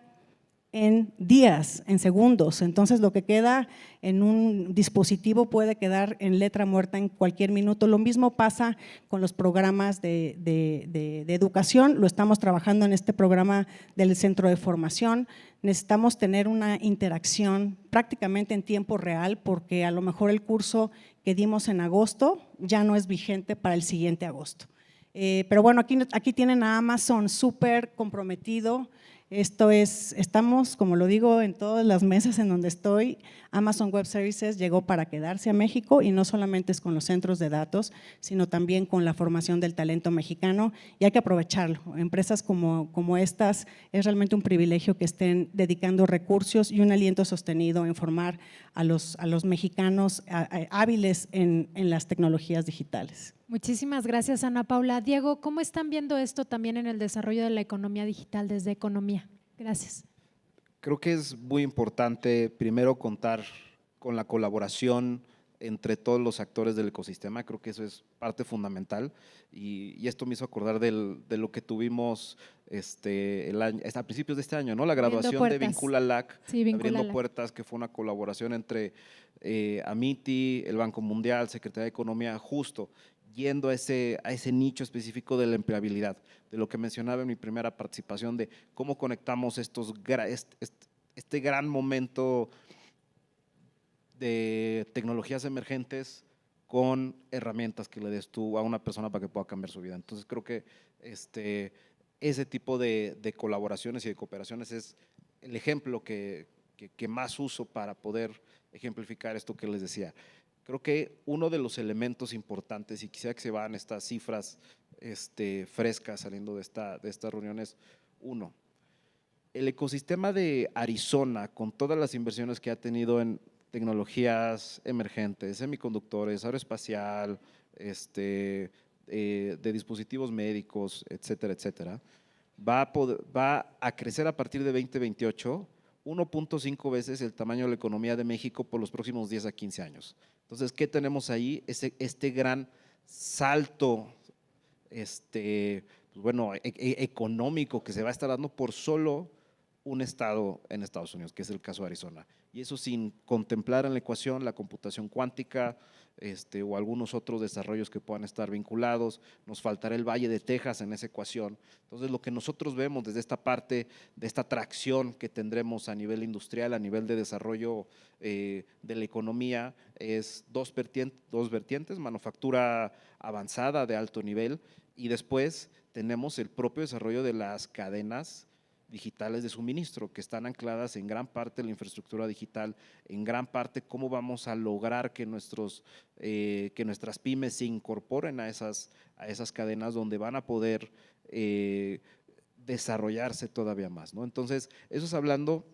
en días, en segundos. Entonces, lo que queda en un dispositivo puede quedar en letra muerta en cualquier minuto. Lo mismo pasa con los programas de educación. Lo estamos trabajando en este programa del centro de formación. Necesitamos tener una interacción prácticamente en tiempo real, porque a lo mejor el curso que dimos en agosto ya no es vigente para el siguiente agosto. Pero bueno, aquí tienen a Amazon súper comprometido. Estamos, como lo digo, en todas las mesas en donde estoy. Amazon Web Services llegó para quedarse a México, y no solamente es con los centros de datos, sino también con la formación del talento mexicano, y hay que aprovecharlo. Empresas como estas, es realmente un privilegio que estén dedicando recursos y un aliento sostenido en formar a los mexicanos hábiles en las tecnologías digitales. Muchísimas gracias, Ana Paula. Diego, ¿cómo están viendo esto también en el desarrollo de la economía digital desde Economía? Gracias. Creo que es muy importante primero contar con la colaboración entre todos los actores del ecosistema. Creo que eso es parte fundamental, y esto me hizo acordar de lo que tuvimos a principios de este año, ¿no? La graduación de Vincula LAC, sí, Abriendo Puertas, que fue una colaboración entre Amity, el Banco Mundial, Secretaría de Economía, justo yendo a ese nicho específico de la empleabilidad, de lo que mencionaba en mi primera participación, de cómo conectamos este gran momento de tecnologías emergentes con herramientas que le des tú a una persona para que pueda cambiar su vida. Entonces creo que ese tipo de colaboraciones y de cooperaciones es el ejemplo que más uso para poder ejemplificar esto que les decía. Creo que uno de los elementos importantes, y quisiera que se vean estas cifras frescas saliendo de esta reunión, es uno, el ecosistema de Arizona, con todas las inversiones que ha tenido en tecnologías emergentes, semiconductores, aeroespacial, de dispositivos médicos, etcétera, etcétera, va a crecer a partir de 2028 1.5 veces el tamaño de la economía de México por los próximos 10 a 15 años. Entonces, ¿qué tenemos ahí? Este gran salto económico que se va a estar dando por solo un estado en Estados Unidos, que es el caso de Arizona. Y eso sin contemplar en la ecuación la computación cuántica o algunos otros desarrollos que puedan estar vinculados. Nos faltará el Valle de Texas en esa ecuación. Entonces, lo que nosotros vemos desde esta parte de esta tracción que tendremos a nivel industrial, a nivel de desarrollo de la economía, es dos vertientes, manufactura avanzada de alto nivel, y después tenemos el propio desarrollo de las cadenas digitales de suministro, que están ancladas en gran parte de la infraestructura digital, en gran parte cómo vamos a lograr que nuestras pymes se incorporen a esas cadenas donde van a poder desarrollarse todavía más, ¿no? Entonces, eso es hablando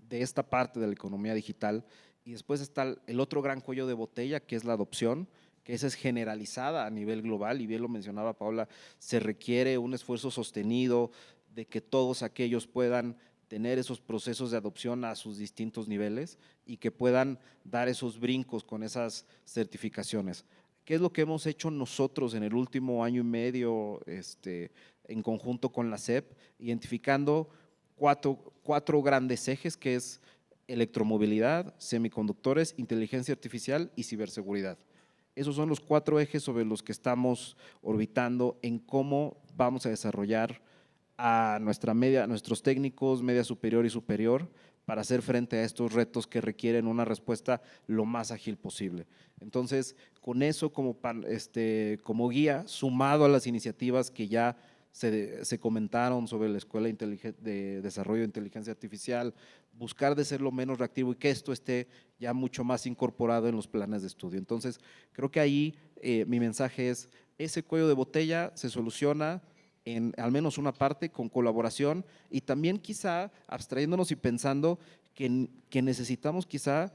de esta parte de la economía digital, y después está el otro gran cuello de botella, que es la adopción, que esa es generalizada a nivel global, y bien lo mencionaba Paula, se requiere un esfuerzo sostenido de que todos aquellos puedan tener esos procesos de adopción a sus distintos niveles y que puedan dar esos brincos con esas certificaciones. ¿Qué es lo que hemos hecho nosotros en el último año y medio en conjunto con la SEP? Identificando cuatro grandes ejes, que es electromovilidad, semiconductores, inteligencia artificial y ciberseguridad. Esos son los 4 ejes sobre los que estamos orbitando en cómo vamos a desarrollar a nuestros técnicos, media superior y superior, para hacer frente a estos retos que requieren una respuesta lo más ágil posible. Entonces, con eso como guía, sumado a las iniciativas que ya se comentaron sobre la Escuela de Desarrollo de Inteligencia Artificial, buscar de ser lo menos reactivo y que esto esté ya mucho más incorporado en los planes de estudio. Entonces, creo que ahí mi mensaje es, ese cuello de botella se soluciona en al menos una parte con colaboración, y también quizá abstrayéndonos y pensando que necesitamos quizá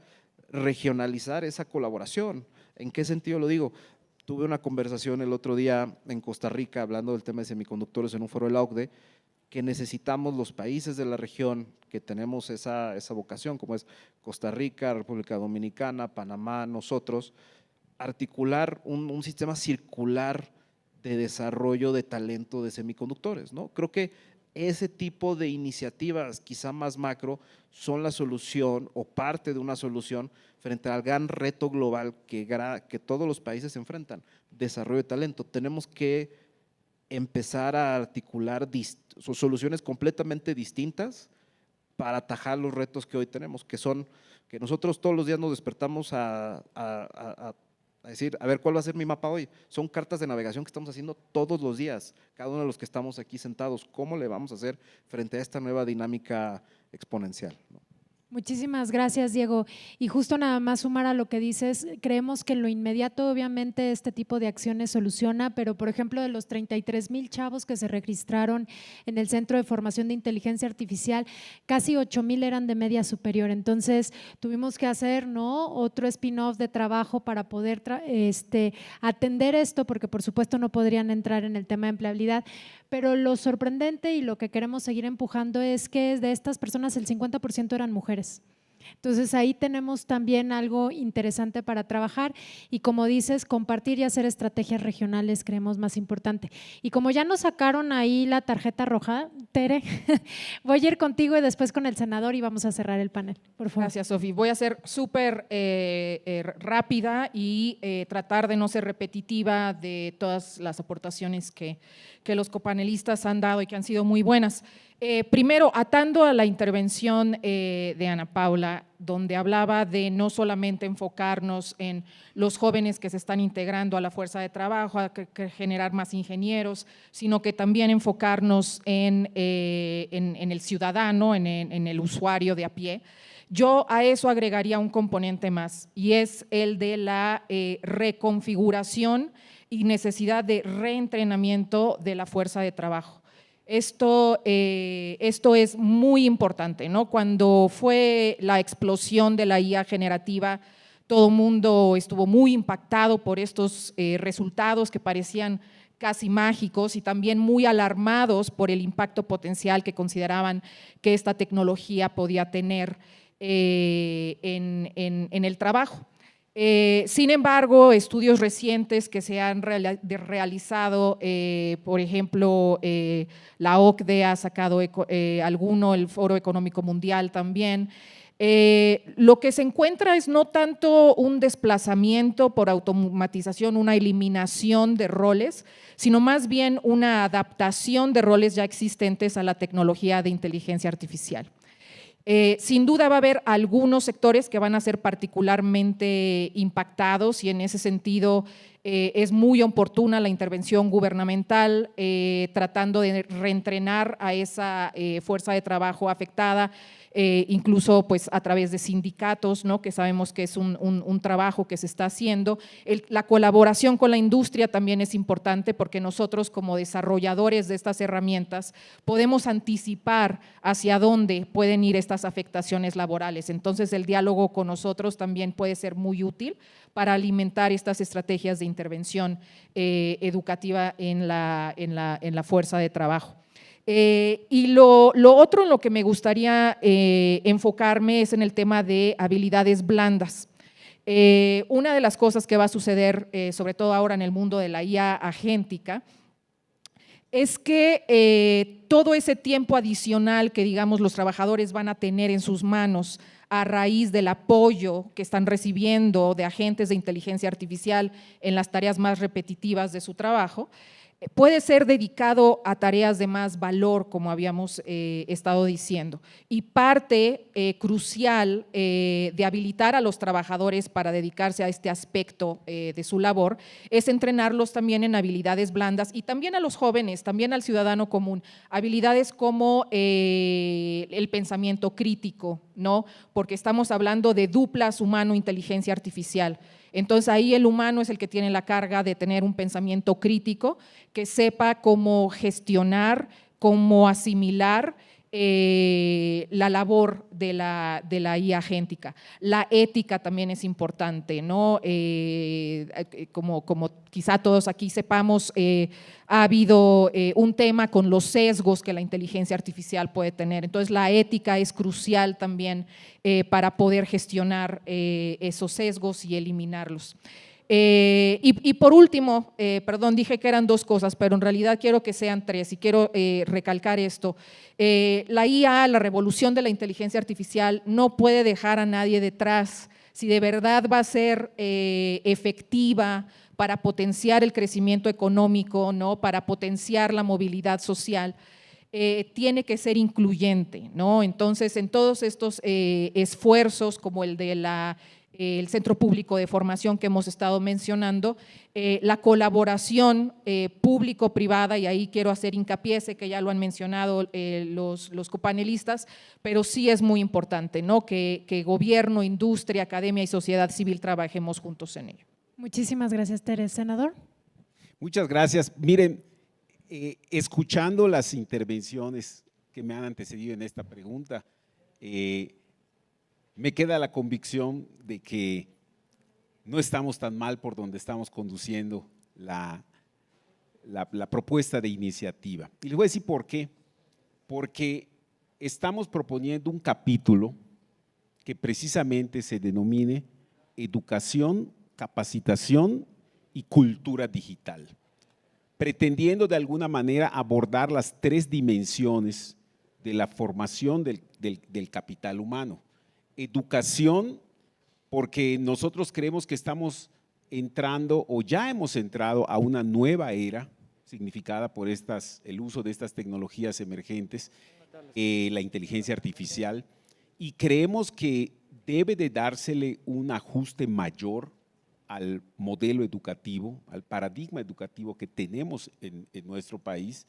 regionalizar esa colaboración. ¿En qué sentido lo digo? Tuve una conversación el otro día en Costa Rica hablando del tema de semiconductores en un foro de la OCDE, que necesitamos los países de la región que tenemos esa vocación, como es Costa Rica, República Dominicana, Panamá, nosotros, articular un sistema circular de desarrollo de talento de semiconductores, ¿no? Creo que ese tipo de iniciativas, quizá más macro, son la solución o parte de una solución frente al gran reto global que todos los países enfrentan, desarrollo de talento. Tenemos que empezar a articular soluciones completamente distintas para atajar los retos que hoy tenemos, que nosotros todos los días nos despertamos a decir, a ver, ¿cuál va a ser mi mapa hoy? Son cartas de navegación que estamos haciendo todos los días, cada uno de los que estamos aquí sentados. ¿Cómo le vamos a hacer frente a esta nueva dinámica exponencial, ¿no? Muchísimas gracias, Diego. Y justo nada más sumar a lo que dices, creemos que en lo inmediato obviamente este tipo de acciones soluciona, pero por ejemplo de los 33,000 chavos que se registraron en el Centro de Formación de Inteligencia Artificial, casi 8,000 eran de media superior. Entonces tuvimos que hacer, ¿no?, otro spin-off de trabajo para poder atender esto, porque por supuesto no podrían entrar en el tema de empleabilidad. Pero lo sorprendente y lo que queremos seguir empujando es que de estas personas el 50% eran mujeres. Entonces ahí tenemos también algo interesante para trabajar y, como dices, compartir y hacer estrategias regionales creemos más importante. Y como ya nos sacaron ahí la tarjeta roja, Tere, voy a ir contigo y después con el senador y vamos a cerrar el panel, por favor. Gracias, Sofi. Voy a ser súper rápida y tratar de no ser repetitiva de todas las aportaciones que los copanelistas han dado y que han sido muy buenas. Primero, atando a la intervención de Ana Paula, donde hablaba de no solamente enfocarnos en los jóvenes que se están integrando a la fuerza de trabajo, a generar más ingenieros, sino que también enfocarnos en el ciudadano, en el usuario de a pie. Yo a eso agregaría un componente más, y es el de la reconfiguración y necesidad de reentrenamiento de la fuerza de trabajo. Esto es muy importante, ¿no? Cuando fue la explosión de la IA generativa, todo el mundo estuvo muy impactado por estos resultados que parecían casi mágicos y también muy alarmados por el impacto potencial que consideraban que esta tecnología podía tener en el trabajo. Sin embargo, estudios recientes que se han realizado, por ejemplo, la OCDE ha sacado alguno, el Foro Económico Mundial también, lo que se encuentra es no tanto un desplazamiento por automatización, una eliminación de roles, sino más bien una adaptación de roles ya existentes a la tecnología de inteligencia artificial. Sin duda va a haber algunos sectores que van a ser particularmente impactados y en ese sentido es muy oportuna la intervención gubernamental tratando de reentrenar a esa fuerza de trabajo afectada, incluso pues a través de sindicatos, ¿no?, que sabemos que es un trabajo que se está haciendo. La colaboración con la industria también es importante porque nosotros como desarrolladores de estas herramientas podemos anticipar hacia dónde pueden ir estas afectaciones laborales. Entonces el diálogo con nosotros también puede ser muy útil para alimentar estas estrategias de intervención educativa en la fuerza de trabajo. Y lo otro en lo que me gustaría enfocarme es en el tema de habilidades blandas. Una de las cosas que va a suceder, sobre todo ahora en el mundo de la IA agéntica, es que todo ese tiempo adicional que, digamos, los trabajadores van a tener en sus manos a raíz del apoyo que están recibiendo de agentes de inteligencia artificial en las tareas más repetitivas de su trabajo, puede ser dedicado a tareas de más valor, como habíamos estado diciendo. Y parte crucial de habilitar a los trabajadores para dedicarse a este aspecto de su labor es entrenarlos también en habilidades blandas y también a los jóvenes, también al ciudadano común, habilidades como el pensamiento crítico, ¿no? Porque estamos hablando de duplas humano-inteligencia artificial. Entonces ahí el humano es el que tiene la carga de tener un pensamiento crítico, que sepa cómo gestionar, cómo asimilar la labor de la IA agéntica. La ética también es importante, ¿no? Como quizá todos aquí sepamos, ha habido un tema con los sesgos que la inteligencia artificial puede tener. Entonces la ética es crucial también para poder gestionar esos sesgos y eliminarlos. Y por último, perdón, dije que eran 2 cosas, pero en realidad quiero que sean 3 y quiero recalcar esto. La IA, la revolución de la inteligencia artificial, no puede dejar a nadie detrás. Si de verdad va a ser efectiva para potenciar el crecimiento económico, ¿no? Para potenciar la movilidad social, tiene que ser incluyente, ¿no? Entonces, en todos estos esfuerzos, como el de el Centro Público de Formación que hemos estado mencionando, la colaboración público-privada, y ahí quiero hacer hincapié, sé que ya lo han mencionado los copanelistas, pero sí es muy importante, ¿no? Que gobierno, industria, academia y sociedad civil trabajemos juntos en ello. Muchísimas gracias, Tere. Senador. Muchas gracias. Miren, escuchando las intervenciones que me han antecedido en esta pregunta, me queda la convicción de que no estamos tan mal por donde estamos conduciendo la propuesta de iniciativa. Y les voy a decir por qué. Porque estamos proponiendo un capítulo que precisamente se denomine educación, capacitación y cultura digital, pretendiendo de alguna manera abordar las 3 dimensiones de la formación del capital humano. Educación, porque nosotros creemos que estamos entrando o ya hemos entrado a una nueva era significada por el uso de estas tecnologías emergentes, la inteligencia artificial, y creemos que debe de dársele un ajuste mayor al modelo educativo, al paradigma educativo que tenemos en nuestro país,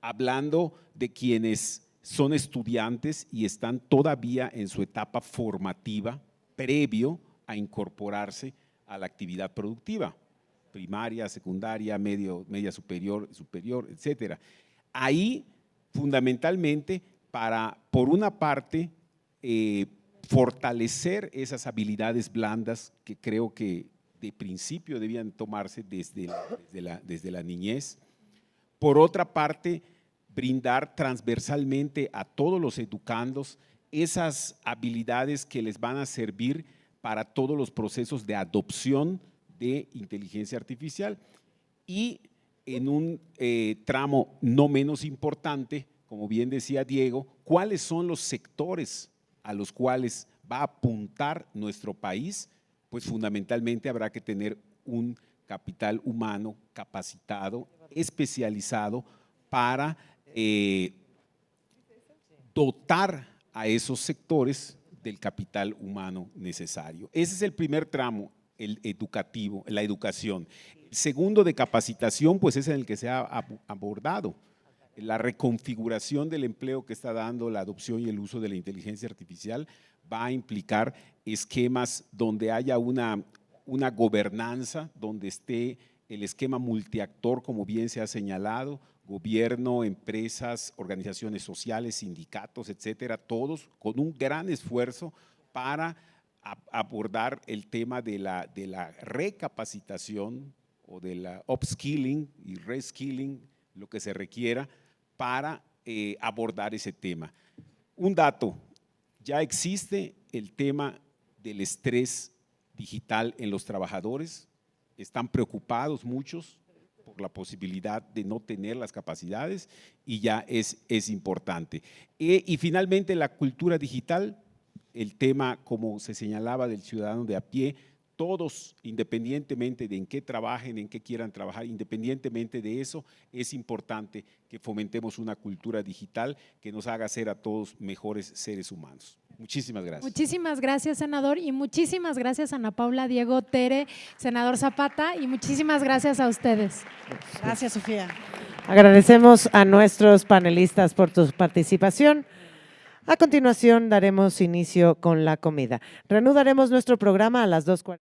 hablando de quienes son estudiantes y están todavía en su etapa formativa previo a incorporarse a la actividad productiva, primaria, secundaria, media superior, etcétera. Ahí, fundamentalmente, por una parte, fortalecer esas habilidades blandas que creo que de principio debían tomarse desde la niñez. Por otra parte, brindar transversalmente a todos los educandos esas habilidades que les van a servir para todos los procesos de adopción de inteligencia artificial. Y en un tramo no menos importante, como bien decía Diego, ¿cuáles son los sectores a los cuales va a apuntar nuestro país? Pues fundamentalmente habrá que tener un capital humano capacitado, especializado para dotar a esos sectores del capital humano necesario. Ese es el primer tramo, el educativo, la educación. El segundo, de capacitación, pues es en el que se ha abordado la reconfiguración del empleo que está dando la adopción y el uso de la inteligencia artificial. Va a implicar esquemas donde haya una gobernanza, donde esté el esquema multiactor, como bien se ha señalado, gobierno, empresas, organizaciones sociales, sindicatos, etcétera, todos con un gran esfuerzo para abordar el tema de la recapacitación o de la upskilling y reskilling, lo que se requiera para abordar ese tema. Un dato, ya existe el tema del estrés digital en los trabajadores, están preocupados muchos por la posibilidad de no tener las capacidades y ya es importante. Y finalmente la cultura digital, el tema, como se señalaba, del ciudadano de a pie, todos, independientemente de en qué trabajen, en qué quieran trabajar, independientemente de eso, es importante que fomentemos una cultura digital que nos haga ser a todos mejores seres humanos. Muchísimas gracias. Muchísimas gracias, senador, y muchísimas gracias Ana Paula, Diego, Tere, senador Zapata, y muchísimas gracias a ustedes. Gracias, Sofía. Agradecemos a nuestros panelistas por su participación. A continuación daremos inicio con la comida. Reanudaremos nuestro programa a las 2:40.